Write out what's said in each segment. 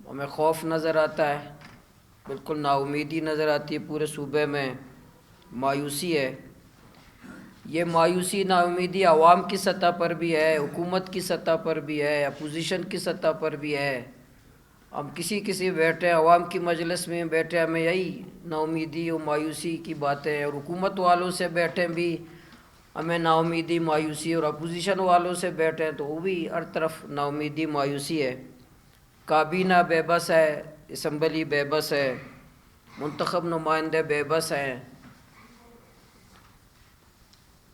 ہمیں خوف نظر آتا ہے، بالکل نا امیدی نظر آتی ہے، پورے صوبے میں مایوسی ہے۔ یہ مایوسی نا امیدی عوام کی سطح پر بھی ہے، حکومت کی سطح پر بھی ہے، اپوزیشن کی سطح پر بھی ہے۔ ہم کسی بیٹھے عوام کی مجلس میں بیٹھے ہمیں یہی نا امیدی اور مایوسی کی باتیں، اور حکومت والوں سے بیٹھے بھی ہمیں نا امیدی مایوسی، اور اپوزیشن والوں سے بیٹھے تو وہ بھی ہر طرف نا امیدی مایوسی ہے۔ کابینہ بے بس ہے، اسمبلی بے بس ہے، منتخب نمائندے بے بس ہیں۔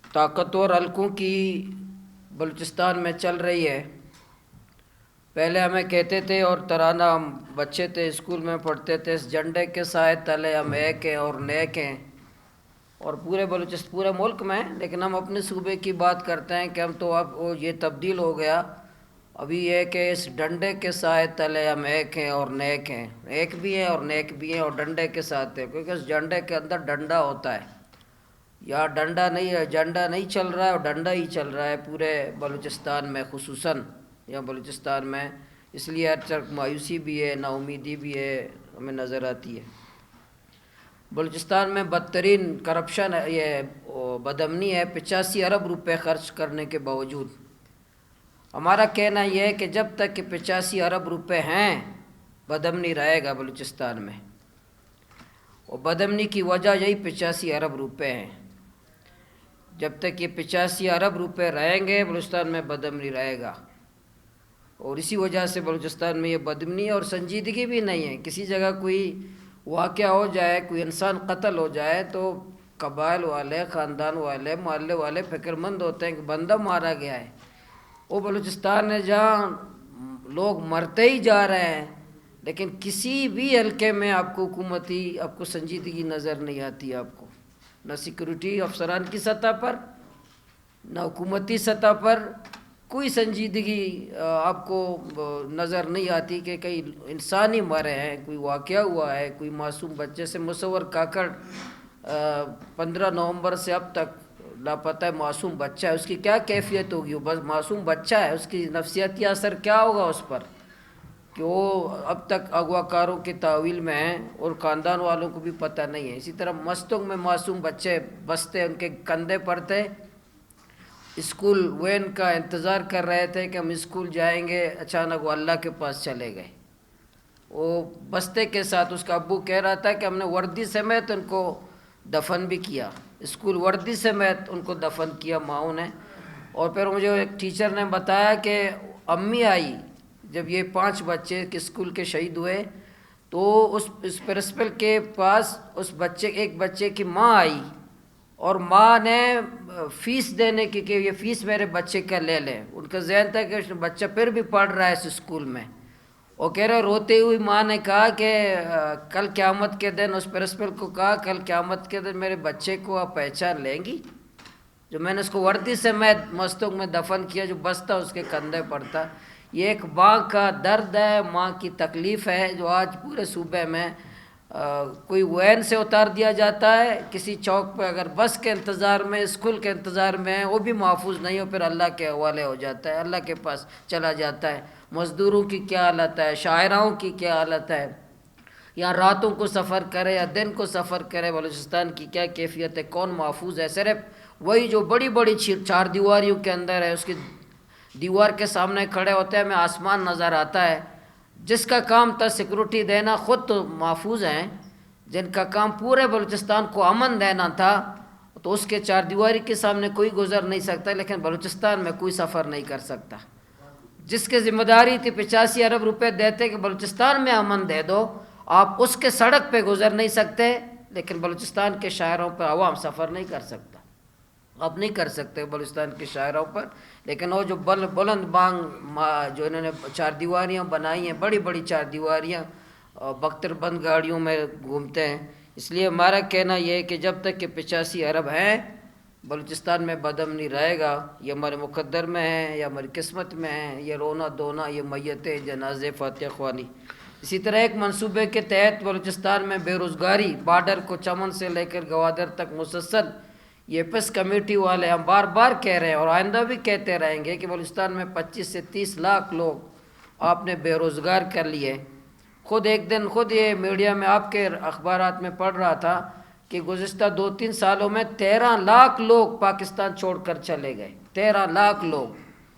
طاقتور حلقوں کی بلوچستان میں چل رہی ہے۔ پہلے ہمیں کہتے تھے، اور ترانہ ہم بچے تھے اسکول میں پڑھتے تھے، اس جھنڈے کے سائے تلے ہم ایک ہیں اور نیک ہیں، اور پورے ملک میں، لیکن ہم اپنے صوبے کی بات کرتے ہیں کہ ہم تو اب یہ تبدیل ہو گیا، ابھی یہ کہ اس ڈنڈے کے سائے تلے ہم ایک ہیں اور نیک ہیں، ایک بھی ہیں اور نیک بھی ہیں اور ڈنڈے کے ساتھ ہیں، کیونکہ اس جھنڈے کے اندر ڈنڈا ہوتا ہے۔ یا ڈنڈا نہیں ہے، جھنڈا نہیں چل رہا ہے اور ڈنڈا ہی چل رہا ہے پورے بلوچستان میں، خصوصاً یا بلوچستان میں، اس لیے ہر طرف مایوسی بھی ہے، نا امیدی بھی ہے، ہمیں نظر آتی ہے۔ بلوچستان میں بدترین کرپشن ہے، یہ بدامنی ہے، 85 ارب روپے خرچ کرنے کے باوجود۔ ہمارا کہنا یہ ہے کہ جب تک کہ 85 ارب روپے ہیں، بدامنی رہے گا بلوچستان میں، اور بدامنی کی وجہ یہی 85 ارب روپے ہیں۔ جب تک یہ 85 ارب روپے رہیں گے بلوچستان میں بدامنی رہے گا، اور اسی وجہ سے بلوچستان میں یہ بدامنی اور سنجیدگی بھی نہیں ہے۔ کسی جگہ کوئی واقعہ ہو جائے، کوئی انسان قتل ہو جائے تو قبائل والے، خاندان والے، محلے والے فکر مند ہوتے ہیں کہ بندہ مارا گیا ہے۔ وہ بلوچستان ہے جہاں لوگ مرتے ہی جا رہے ہیں، لیکن کسی بھی حلقے میں آپ کو حکومتی آپ کو سنجیدگی نظر نہیں آتی، آپ کو نہ سیکورٹی افسران کی سطح پر، نہ حکومتی سطح پر کوئی سنجیدگی آپ کو نظر نہیں آتی کہ کئی انسان ہی مرے ہیں، کوئی واقعہ ہوا ہے، کوئی معصوم بچے سے مصور کاکڑ 15 نومبر سے اب تک لاپتہ ہے، معصوم بچہ ہے، اس کی کیا کیفیت ہوگی؟ وہ بس معصوم بچہ ہے، اس کی نفسیاتی اثر کیا ہوگا اس پر کہ وہ اب تک اغوا کاروں کی تعویل میں ہیں اور خاندان والوں کو بھی پتہ نہیں ہے۔ اسی طرح مستنگ میں معصوم بچے بستے، ان کے کندھے پڑتے، اسکول وین کا انتظار کر رہے تھے کہ ہم اسکول جائیں گے، اچانک وہ اللہ کے پاس چلے گئے۔ وہ بستے کے ساتھ اس کا ابو کہہ رہا تھا کہ ہم نے وردی سمیت ان کو دفن بھی کیا، اسکول وردی سمیت ان کو دفن کیا ماؤں نے۔ اور پھر مجھے ایک ٹیچر نے بتایا کہ امی آئی جب یہ 5 بچے کے اسکول کے شہید ہوئے تو اس پرنسپل کے پاس ایک بچے کی ماں آئی، اور ماں نے فیس دینے کی کہ یہ فیس میرے بچے کا لے لیں۔ ان کا ذہن تھا کہ بچہ پھر بھی پڑھ رہا ہے اس اسکول میں۔ وہ کہہ رہے روتے ہوئی ماں نے کہا کہ کل قیامت کے دن، اس پرنسپل کو کہا کل قیامت کے دن میرے بچے کو آپ پہچان لیں گی، جو میں نے اس کو وردی سے میں مستنگ میں دفن کیا، جو بستا اس کے کندھے پڑتا۔ یہ ایک ماں کا درد ہے، ماں کی تکلیف ہے، جو آج پورے صوبے میں کوئی وین سے اتار دیا جاتا ہے کسی چوک پہ، اگر بس کے انتظار میں، اسکول کے انتظار میں ہے، وہ بھی محفوظ نہیں ہو، پھر اللہ کے حوالے ہو جاتا ہے، اللہ کے پاس چلا جاتا ہے۔ مزدوروں کی کیا حالت ہے، شاعراؤں کی کیا حالت ہے، یا راتوں کو سفر کرے یا دن کو سفر کرے، بلوچستان کی کیا کیفیت ہے، کون محفوظ ہے؟ صرف وہی جو بڑی بڑی 4 دیواریوں کے اندر ہے، اس کی دیوار کے سامنے کھڑے ہوتے ہیں، ہمیں آسمان نظر آتا ہے۔ جس کا کام تھا سیکورٹی دینا، خود تو محفوظ ہیں، جن کا کام پورے بلوچستان کو امن دینا تھا، تو اس کے 4 دیواری کے سامنے کوئی گزر نہیں سکتا، لیکن بلوچستان میں کوئی سفر نہیں کر سکتا۔ جس کی ذمہ داری تھی 85 ارب روپے دیتے کہ بلوچستان میں امن دے دو، آپ اس کے سڑک پہ گزر نہیں سکتے، لیکن بلوچستان کے شاہراہوں پہ عوام سفر نہیں کر سکتا، اب نہیں کر سکتے بلوچستان کے شاہراہوں پر۔ لیکن وہ جو بلند بانگ جو انہوں نے 4 دیواریاں بنائی ہیں، بڑی بڑی 4 دیواریاں، بختر بند گاڑیوں میں گھومتے ہیں۔ اس لیے ہمارا کہنا یہ ہے کہ جب تک کہ 85 ارب ہیں بلوچستان میں بدامنی رہے گا، یہ ہمارے مقدر میں ہے، یا ہماری قسمت میں ہے، یہ رونا دھونا، یہ میتیں، جنازے، فاتح خوانی۔ اسی طرح ایک منصوبے کے تحت بلوچستان میں بے روزگاری، بارڈر کو چمن سے لے کر گوادر تک مسلسل، یہ پیس کمیٹی والے ہم بار بار کہہ رہے ہیں اور آئندہ بھی کہتے رہیں گے کہ بلوچستان میں 25 سے 30 لاکھ لوگ آپ نے بے روزگار کر لیے، خود ایک دن خود یہ میڈیا میں آپ کے اخبارات میں پڑھ رہا تھا کہ گزشتہ 2-3 سالوں میں 13 لاکھ لوگ پاکستان چھوڑ کر چلے گئے. 13 لاکھ لوگ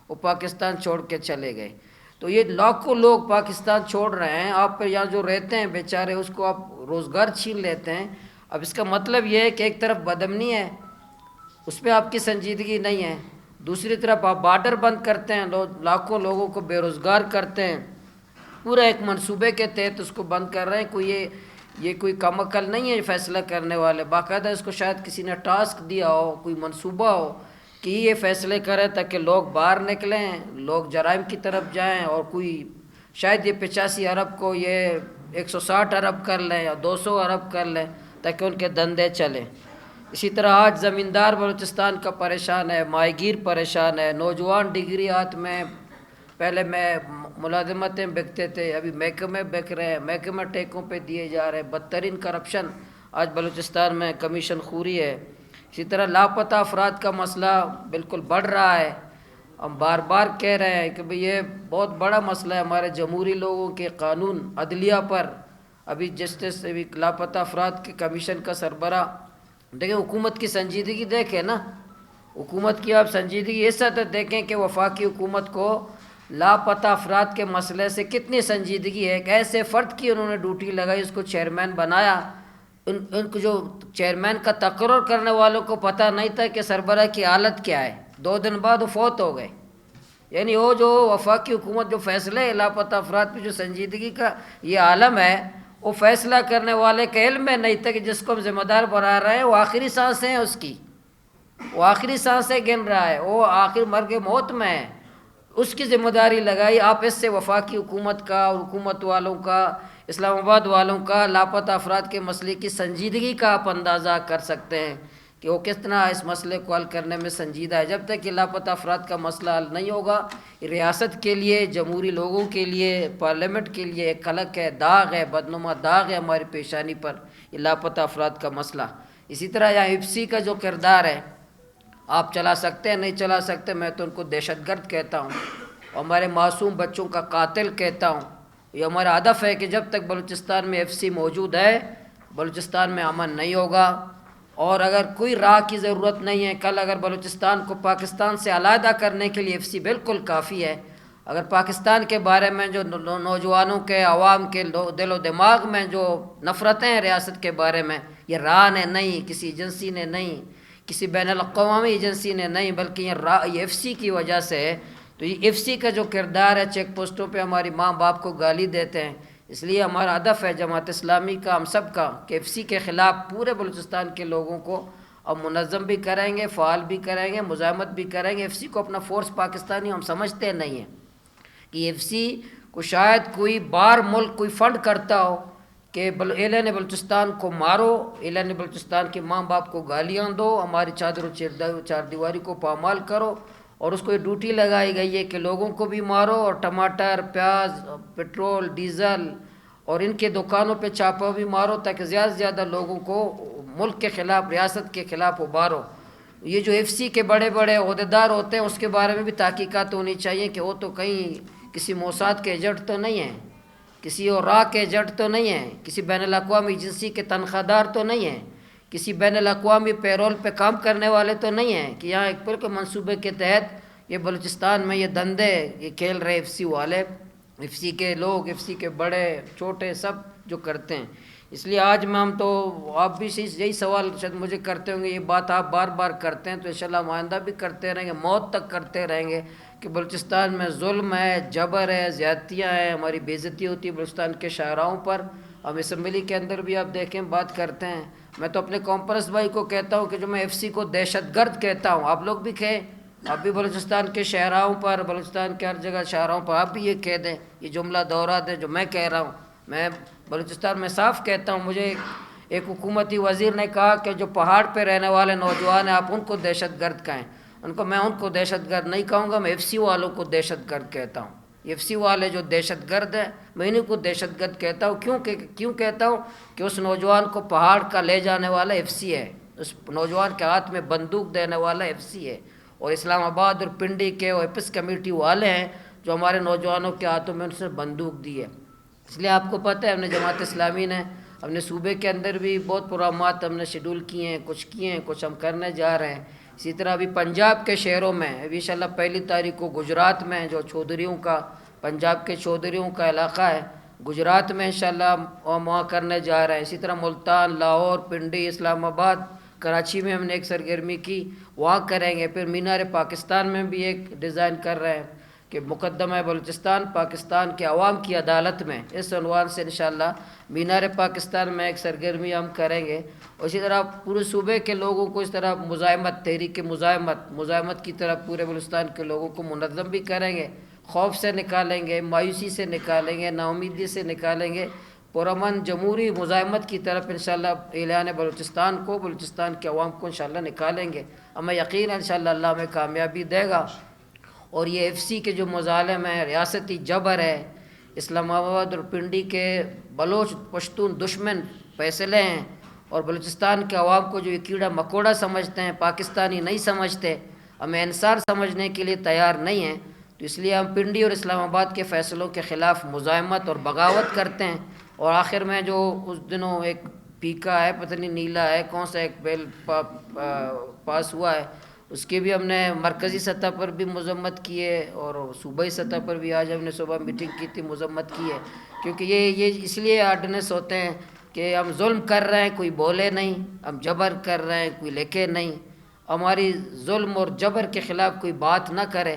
وہ پاکستان چھوڑ کے چلے گئے. تو یہ لاکھوں لوگ پاکستان چھوڑ رہے ہیں. آپ پہ یہاں جو رہتے ہیں بیچارے اس کو آپ روزگار چھین لیتے ہیں. اب اس کا مطلب یہ ہے کہ ایک طرف بدامنی ہے، اس پہ آپ کی سنجیدگی نہیں ہے، دوسری طرف آپ بارڈر بند کرتے ہیں، لاکھوں لوگوں کو بے روزگار کرتے ہیں. پورا ایک منصوبے کے تحت اس کو بند کر رہے ہیں. یہ کوئی کم عقل نہیں ہے فیصلہ کرنے والے، باقاعدہ اس کو شاید کسی نے ٹاسک دیا ہو، کوئی منصوبہ ہو کہ یہ فیصلے کریں تاکہ لوگ باہر نکلیں، لوگ جرائم کی طرف جائیں، اور کوئی شاید یہ 85 ارب کو یہ 160 ارب کر لیں یا 200 ارب کر لیں تاکہ ان کے دندے چلیں. اسی طرح آج زمیندار بلوچستان کا پریشان ہے، ماہی گیر پریشان ہے، نوجوان ڈگری ہاتھ میں، پہلے میں ملازمتیں بکتے تھے، ابھی محکمے بک رہے ہیں، محکمے ٹیکوں پہ دیے جا رہے ہیں. بدترین کرپشن آج بلوچستان میں کمیشن خوری ہے. اسی طرح لاپتہ افراد کا مسئلہ بالکل بڑھ رہا ہے. ہم بار بار کہہ رہے ہیں کہ بھئی یہ بہت بڑا مسئلہ ہے ہمارے جمہوری لوگوں کے قانون عدلیہ پر. ابھی جسٹس ابھی لاپتہ افراد کے کمیشن کا سربراہ، دیکھیں حکومت کی سنجیدگی دیکھیں نا، حکومت کی آپ سنجیدگی اس حد تک دیکھیں کہ وفاقی حکومت کو لاپتہ افراد کے مسئلے سے کتنی سنجیدگی ہے. ایک ایسے فرد کی انہوں نے ڈیوٹی لگائی، اس کو چیئرمین بنایا. ان کو جو چیئرمین کا تقرر کرنے والوں کو پتہ نہیں تھا کہ سربراہ کی حالت کیا ہے. 2 دن بعد وہ فوت ہو گئے. یعنی وہ جو وفاقی حکومت جو فیصلے لاپتہ افراد پہ جو سنجیدگی کا یہ عالم ہے، وہ فیصلہ کرنے والے کے علم میں نہیں تھا کہ جس کو ہم ذمہ دار بنا رہے ہیں وہ آخری سانسیں ہیں اس کی، وہ آخری سانسیں گن رہا ہے، وہ آخر مرگ موت میں ہے. اس کی ذمہ داری لگائی. آپ اس سے وفاقی حکومت کا اور حکومت والوں کا، اسلام آباد والوں کا لاپتہ افراد کے مسئلے کی سنجیدگی کا آپ اندازہ کر سکتے ہیں کہ وہ کس طرح اس مسئلے کو حل کرنے میں سنجیدہ ہے. جب تک یہ لاپتہ افراد کا مسئلہ حل نہیں ہوگا، ریاست کے لیے، جمہوری لوگوں کے لیے، پارلیمنٹ کے لیے ایک کلک ہے، داغ ہے، بدنما داغ ہے ہماری پیشانی پر یہ لاپتہ افراد کا مسئلہ. اسی طرح یہاں ایفسی کا جو کردار ہے، آپ چلا سکتے ہیں نہیں چلا سکتے، میں تو ان کو دہشت گرد کہتا ہوں، ہمارے معصوم بچوں کا قاتل کہتا ہوں. یہ ہمارا ہدف ہے کہ جب تک بلوچستان میں ایف سی موجود ہے بلوچستان میں امن نہیں ہوگا. اور اگر کوئی راہ کی ضرورت نہیں ہے، کل اگر بلوچستان کو پاکستان سے علیحدہ کرنے کے لیے ایف سی بالکل کافی ہے. اگر پاکستان کے بارے میں جو نوجوانوں کے، عوام کے دل و دماغ میں جو نفرتیں ہیں ریاست کے بارے میں، یہ راہ نے نہیں، کسی ایجنسی نے نہیں، کسی بین الاقوامی ایجنسی نے نہیں، بلکہ یہ ایف سی کی وجہ سے ہے. تو یہ ایف سی کا جو کردار ہے، چیک پوسٹوں پہ ہماری ماں باپ کو گالی دیتے ہیں. اس لیے ہمارا ہدف ہے جماعت اسلامی کا، ہم سب کا، کہ ایف سی کے خلاف پورے بلوچستان کے لوگوں کو اب منظم بھی کریں گے، فعال بھی کریں گے، مزاحمت بھی کریں گے. ایف سی کو اپنا فورس پاکستانی ہم سمجھتے نہیں ہیں کہ ایف سی کو شاید کوئی بار ملک کوئی فنڈ کرتا ہو کہ اعلان بلوچستان کو مارو، اعلان بلوچستان کے ماں باپ کو گالیاں دو، ہماری چادر و چار دیواری کو پامال کرو. اور اس کو یہ ڈیوٹی لگائی گئی ہے کہ لوگوں کو بھی مارو، اور ٹماٹر، پیاز، پٹرول، ڈیزل اور ان کے دکانوں پہ چھاپا بھی مارو تاکہ زیادہ سے زیادہ لوگوں کو ملک کے خلاف، ریاست کے خلاف ابھارو. یہ جو ایف سی کے بڑے بڑے عہدیدار ہوتے ہیں اس کے بارے میں بھی تحقیقات ہونی چاہیے کہ وہ تو کہیں کسی موساد کے ایجنٹ تو نہیں ہیں، کسی اور راہ کے ایجنٹ تو نہیں ہیں، کسی بین الاقوامی ایجنسی کے تنخواہ دار تو نہیں ہیں، کسی بین الاقوامی پیرول پہ کام کرنے والے تو نہیں ہیں کہ یہاں ایک بالکل منصوبے کے تحت یہ بلوچستان میں یہ دندے یہ کھیل رہے ایف سی والے، ایف سی کے لوگ، ایف سی کے بڑے چھوٹے سب جو کرتے ہیں. اس لیے آج میں ہم تو آپ بھی یہی سوال شاید مجھے کرتے ہوں گے، یہ بات آپ بار بار کرتے ہیں تو انشاءاللہ ہم آئندہ بھی کرتے رہیں گے، موت تک کرتے رہیں گے کہ بلوچستان میں ظلم ہے، جبر ہے، زیادتیاں ہیں، ہماری بے عزتی ہوتی ہے بلوچستان کے شاہراہوں پر. ہم اسمبلی کے اندر بھی آپ دیکھیں بات کرتے ہیں. میں تو اپنے کامپرس بھائی کو کہتا ہوں کہ جو میں ایف سی کو دہشت گرد کہتا ہوں، آپ لوگ بھی کہیں، آپ بھی بلوچستان کے شہراہوں پر، بلوچستان کے ہر جگہ شہراہوں پر آپ بھی یہ کہہ دیں، یہ جملہ دوہرا دیں جو میں کہہ رہا ہوں. میں بلوچستان میں صاف کہتا ہوں، مجھے ایک حکومتی وزیر نے کہا کہ جو پہاڑ پہ رہنے والے نوجوان ہیں آپ ان کو دہشت گرد کہیں. میں ان کو دہشت گرد نہیں کہوں گا، میں ایف سی والوں کو دہشت گرد کہتا ہوں. ایف سی والے جو دہشت گرد ہیں میں انہیں کو دہشت گرد کہتا ہوں. کیوں کہتا ہوں؟ کہ اس نوجوان کو پہاڑ کا لے جانے والا ایف سی ہے، اس نوجوان کے ہاتھ میں بندوق دینے والا ایف سی ہے. اور اسلام آباد اور پنڈی کے اور ایپس کمیٹی والے ہیں جو ہمارے نوجوانوں کے ہاتھوں میں ان سے بندوق دی ہے. اس لیے آپ کو پتہ ہے ہم نے جماعت اسلامی نے اپنے صوبے کے اندر بھی بہت پروگرامات ہم نے شیڈول کیے ہیں، کچھ ہم کرنے جا رہے ہیں۔ اسی طرح ابھی پنجاب کے شہروں میں ابھی انشاءاللہ 1 تاریخ کو گجرات میں جو چودھریوں کا پنجاب کے چودھریوں کا علاقہ ہے، گجرات میں انشاءاللہ ہم وہاں کرنے جا رہے ہیں۔ اسی طرح ملتان، لاہور، پنڈی، اسلام آباد، کراچی میں ہم نے ایک سرگرمی کی، وہاں کریں گے۔ پھر مینار پاکستان میں بھی ایک ڈیزائن کر رہے ہیں کہ مقدمہ بلوچستان پاکستان کے عوام کی عدالت میں، اس عنوان سے انشاءاللہ مینار پاکستان میں ایک سرگرمی ہم کریں گے۔ اور اسی طرح پورے صوبے کے لوگوں کو اس طرح مزاحمت، تحریک مزاحمت کی طرف پورے بلوچستان کے لوگوں کو منظم بھی کریں گے، خوف سے نکالیں گے، مایوسی سے نکالیں گے، نا امیدی سے نکالیں گے، پرامن جمہوری مزاحمت کی طرف انشاءاللہ اعلان بلوچستان کے عوام کو انشاءاللہ نکالیں گے۔ ہمیں یقین ہے انشاءاللہ اللہ ہمیں کامیابی دے گا۔ اور یہ ایف سی کے جو مظالم ہیں، ریاستی جبر ہے، اسلام آباد اور پنڈی کے بلوچ پشتون دشمن فیصلے ہیں، اور بلوچستان کے عوام کو جو یہ کیڑا مکوڑا سمجھتے ہیں، پاکستانی نہیں سمجھتے، ہمیں انصار سمجھنے کے لیے تیار نہیں ہیں، تو اس لیے ہم پنڈی اور اسلام آباد کے فیصلوں کے خلاف مزاحمت اور بغاوت کرتے ہیں۔ اور آخر میں جو اس دنوں ایک پیکا ہے، پتہ نہیں نیلا ہے، کون سا ایک بیل پاس ہوا ہے، اس کی بھی ہم نے مرکزی سطح پر بھی مذمت کی ہے، اور صوبائی سطح پر بھی آج ہم نے صبح میٹنگ کی تھی، مذمت کی ہے۔ کیونکہ یہ اس لیے آرڈیننس ہوتے ہیں کہ ہم ظلم کر رہے ہیں، کوئی بولے نہیں، ہم جبر کر رہے ہیں، کوئی لکھے نہیں، ہماری ظلم اور جبر کے خلاف کوئی بات نہ کرے،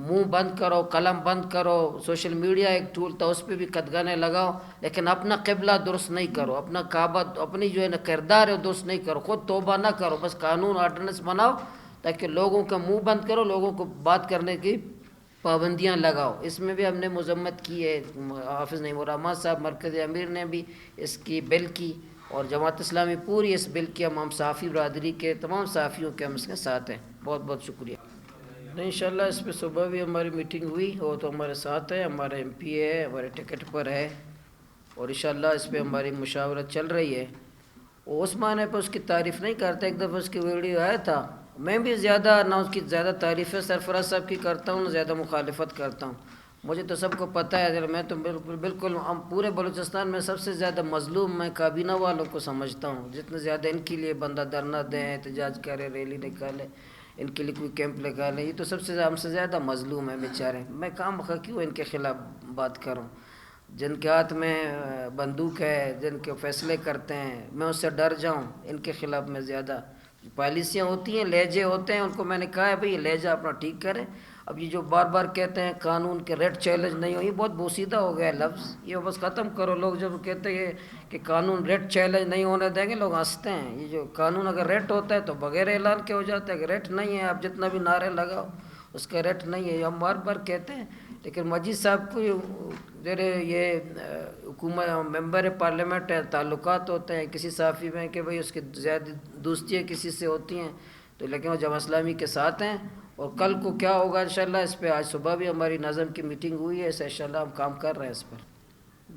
منہ بند کرو، قلم بند کرو۔ سوشل میڈیا ایک ٹول تھا، اس پہ بھی قدغنیں لگاؤ، لیکن اپنا قبلہ درست نہیں کرو، اپنا کعبہ، اپنی جو ہے نا کردار ہے درست نہیں کرو، خود توبہ نہ کرو، بس قانون آرڈیننس بناؤ تاکہ لوگوں کا منہ بند کرو، لوگوں کو بات کرنے کی پابندیاں لگاؤ۔ اس میں بھی ہم نے مذمت کی ہے، حافظ نعیم الرحمن صاحب مرکزی امیر نے بھی اس کی بل کی، اور جماعت اسلامی پوری اس بل کی ہم صحافی برادری کے تمام صحافیوں کے ہم اس کے ساتھ ہیں۔ بہت بہت شکریہ۔ انشاءاللہ اس پہ صبح بھی ہماری میٹنگ ہوئی، وہ تو ہمارے ساتھ ہے، ہمارے ایم پی ہے، ہمارے ٹکٹ پر ہے، اور انشاءاللہ اس پہ ہماری مشاورت چل رہی ہے۔ وہ اس معنی پہ اس کی تعریف نہیں کرتا، ایک دفعہ اس کی ویڈیو آیا تھا، میں بھی زیادہ نہ اس کی زیادہ تعریفیں سرفراز صاحب کی کرتا ہوں، نہ زیادہ مخالفت کرتا ہوں۔ مجھے تو سب کو پتہ ہے، میں تو بالکل ہم پورے بلوچستان میں سب سے زیادہ مظلوم میں کابینہ والوں کو سمجھتا ہوں، جتنے زیادہ ان کے لیے بندہ دھرنا دیں، احتجاج کرے، ریلی نکالے، ان کے لیے کوئی کیمپ لگالے، یہ تو سب سے ہم سے زیادہ مظلوم ہیں بیچارے۔ میں کام کیوں ان کے خلاف بات کروں؟ جن کے ہاتھ میں بندوق ہے، جن کے فیصلے کرتے ہیں، میں اس سے ڈر جاؤں؟ ان کے خلاف میں زیادہ پالیسیاں ہوتی ہیں، لہجے ہوتے ہیں، ان کو میں نے کہا ہے بھئی یہ لہجہ اپنا ٹھیک کریں۔ اب یہ جو بار بار کہتے ہیں قانون کے ریٹ چیلنج نہیں ہو، یہ بہت بوسیدہ ہو گیا ہے لفظ، یہ بس ختم کرو۔ لوگ جب کہتے ہیں کہ قانون ریٹ چیلنج نہیں ہونے دیں گے، لوگ ہنستے ہیں۔ یہ جو قانون اگر ریٹ ہوتا ہے تو بغیر اعلان کے ہو جاتا ہے، اگر ریٹ نہیں ہے آپ جتنا بھی نعرے لگاؤ اس کا ریٹ نہیں ہے، ہم بار بار کہتے ہیں۔ لیکن مجید صاحب کو یہ حکومت ممبر پارلیمنٹ ہے، تعلقات ہوتے ہیں کسی صحافی میں کہ بھئی اس کی زیادہ دوستیاں کسی سے ہوتی ہیں، تو لیکن وہ جماعت اسلامی کے ساتھ ہیں۔ اور کل کو کیا ہوگا انشاءاللہ اس پہ آج صبح بھی ہماری نظم کی میٹنگ ہوئی ہے، اس انشاءاللہ ہم کام کر رہے ہیں اس پر۔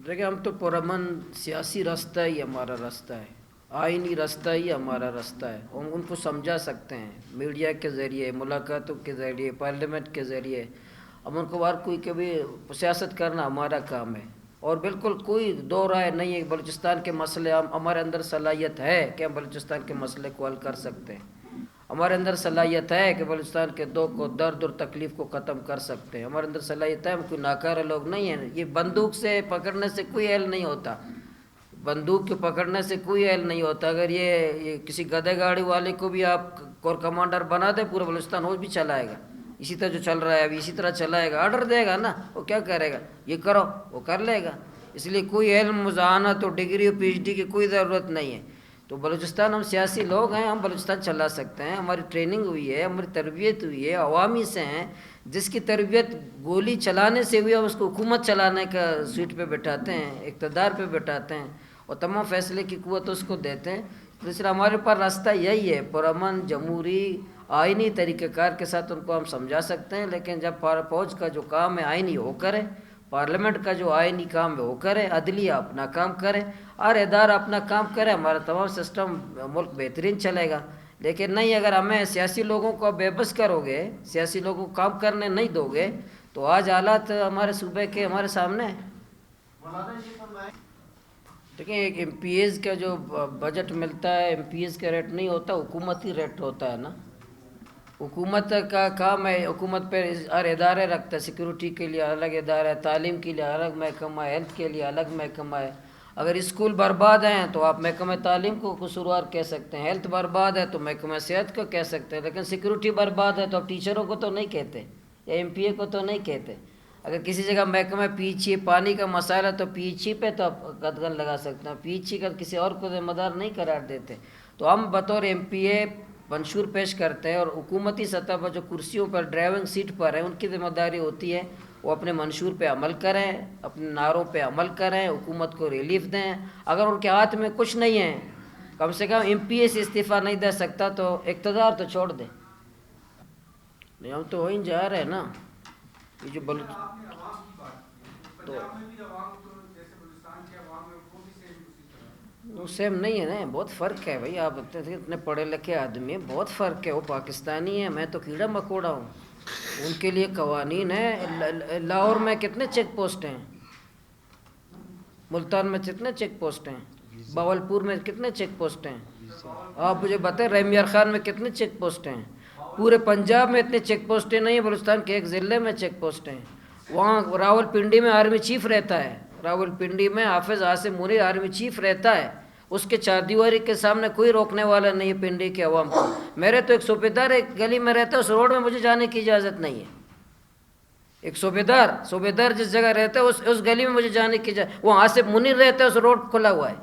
دیکھیں ہم تو پرامن سیاسی راستہ ہی ہمارا راستہ ہے، آئینی راستہ ہی ہمارا راستہ ہے، ہم ان کو سمجھا سکتے ہیں میڈیا کے ذریعے، ملاقاتوں کے ذریعے، پارلیمنٹ کے ذریعے، ہم ان کو ہر کوئی کبھی سیاست کرنا ہمارا کام ہے۔ اور بالکل کوئی دو رائے نہیں ہے کہ بلوچستان کے مسئلے، ہمارے اندر صلاحیت ہے کہ ہم بلوچستان کے مسئلے کو حل کر سکتے ہیں، ہمارے اندر صلاحیت ہے کہ بلوچستان کے درد اور تکلیف کو ختم کر سکتے ہیں، ہمارے اندر صلاحیت ہے، ہم کوئی ناکارہ لوگ نہیں ہیں۔ یہ بندوق سے پکڑنے سے کوئی حل نہیں ہوتا، بندوق کے پکڑنے سے کوئی حل نہیں ہوتا۔ اگر یہ کسی گدے گاڑی والے کو بھی آپ کور کمانڈر بنا دیں، پورا بلوچستان وہ بھی چلائے گا، اسی طرح جو چل رہا ہے ابھی اسی طرح چلائے گا، آرڈر دے گا نا، وہ کیا کرے گا؟ یہ کرو، وہ کر لے گا۔ اس لیے کوئی علم، ذہانت اور ڈگری اور پی ایچ ڈی کی کوئی ضرورت نہیں ہے۔ تو بلوچستان، ہم سیاسی لوگ ہیں، ہم بلوچستان چلا سکتے ہیں، ہماری ٹریننگ ہوئی ہے، ہماری تربیت ہوئی ہے، عوامی سے ہیں، جس کی تربیت گولی چلانے سے ہوئی ہے اس کو حکومت چلانے کا سیٹ پہ بٹھاتے ہیں، اقتدار پہ بٹھاتے ہیں، اور تمام فیصلے کی قوت اس کو دیتے ہیں۔ اس لیے ہمارے پاس راستہ یہی ہے، پرامن جمہوری آئینی طریقہ کار کے ساتھ ان کو ہم سمجھا سکتے ہیں، لیکن جب فوج کا جو کام ہے آئینی وہ کرے، پارلیمنٹ کا جو آئینی کام ہے وہ کرے، عدلیہ اپنا کام کرے، ہر ادارہ اپنا کام کرے، ہمارا تمام سسٹم ملک بہترین چلے گا۔ لیکن نہیں، اگر ہمیں سیاسی لوگوں کو بے بس کرو گے، سیاسی لوگوں کو کام کرنے نہیں دو گے، تو آج حالات ہمارے صوبے کے ہمارے سامنے ہیں۔ دیکھیں ایک ایم پی ایز کا جو بجٹ ملتا ہے، ایم پی ایز کا ریٹ نہیں ہوتا، حکومتی ریٹ ہوتا ہے نا. حکومت کا کام ہے، حکومت پہ ہر ادارے رکھتا ہے، سیکورٹی کے لیے الگ ادارہ ہے، تعلیم کے لیے الگ محکمہ ہے، ہیلتھ کے لیے الگ محکمہ ہے. اگر اسکول برباد ہیں تو آپ محکمہ تعلیم کو قصوروار کہہ سکتے ہیں، ہیلتھ برباد ہے تو محکمہ صحت کو کہہ سکتے ہیں، لیکن سیکورٹی برباد ہے تو آپ ٹیچروں کو تو نہیں کہتے یا ایم پی اے کو تو نہیں کہتے. اگر کسی جگہ محکمہ پیچھے پانی کا مسائل ہے تو پیچھے پہ تو آپ قدغن لگا سکتے ہیں، پیچھے کا کسی اور کو ذمہ دار نہیں قرار دیتے. تو ہم بطور ایم پی اے منشور پیش کرتے ہیں، اور حکومتی سطح پر جو کرسیوں پر ڈرائیونگ سیٹ پر ہیں ان کی ذمہ داری ہوتی ہے وہ اپنے منشور پہ عمل کریں، اپنے نعروں پہ عمل کریں، حکومت کو ریلیف دیں. اگر ان کے ہاتھ میں کچھ نہیں ہے، کم سے کم ایم پی اے سے استعفیٰ نہیں دے سکتا تو اقتدار تو چھوڑ دیں. نہیں ہم تو وہیں جا رہے ہیں نا. یہ جو وہ سیم نہیں ہے نا، بہت فرق ہے بھائی. آپ اتنے پڑھے لکھے آدمی ہیں، بہت فرق ہے. وہ پاکستانی ہیں، میں تو کیڑا مکوڑا ہوں. ان کے لیے قوانین ہیں. لاہور میں کتنے چیک پوسٹ ہیں، ملتان میں کتنے چیک پوسٹ ہیں، باولپور میں کتنے چیک پوسٹ ہیں. آپ مجھے بتائیں رحمیار خان میں کتنے چیک پوسٹ ہیں. پورے پنجاب میں اتنے چیک پوسٹیں نہیں ہیں، بلوچستان کے ایک ضلع میں چیک پوسٹ ہیں. وہاں راول پنڈی میں آرمی چیف رہتا ہے، راول پنڈی میں حافظ عاصم منیر آرمی چیف رہتا ہے. اس کے چار دیواری کے سامنے کوئی روکنے والا نہیں ہے پنڈی کے عوام کو. میرے تو ایک صوبیدار ایک گلی میں رہتا ہے، اس روڈ میں مجھے جانے کی اجازت نہیں ہے. ایک صوبیدار جس جگہ رہتا ہے اس گلی میں مجھے جانے کی اجازت. وہ عاصم منیر رہتا ہے، اس روڈ کھلا ہوا ہے،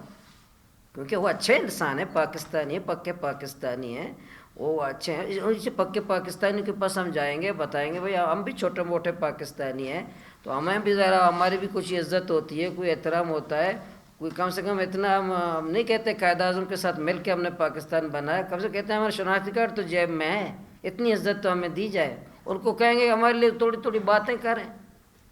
کیونکہ وہ اچھے انسان ہیں، پاکستانی ہیں، پکے پاکستانی ہیں. وہ اچھے ہیں. ان سے پکے پاکستانی کے پاس ہم جائیں گے، بتائیں گے بھائی ہم بھی چھوٹے موٹے پاکستانی ہیں، تو ہمیں بھی ذرا ہماری بھی کچھ عزت ہوتی ہے، کوئی احترام ہوتا ہے. کوئی کم سے کم اتنا ہم نہیں کہتے قائد اعظم کے ساتھ مل کے ہم نے پاکستان بنایا، کم سے کہتے ہیں ہمارا شناختی کارڈ تو جیب میں ہے، اتنی عزت تو ہمیں دی جائے. ان کو کہیں گے ہمارے لیے تھوڑی تھوڑی باتیں کریں.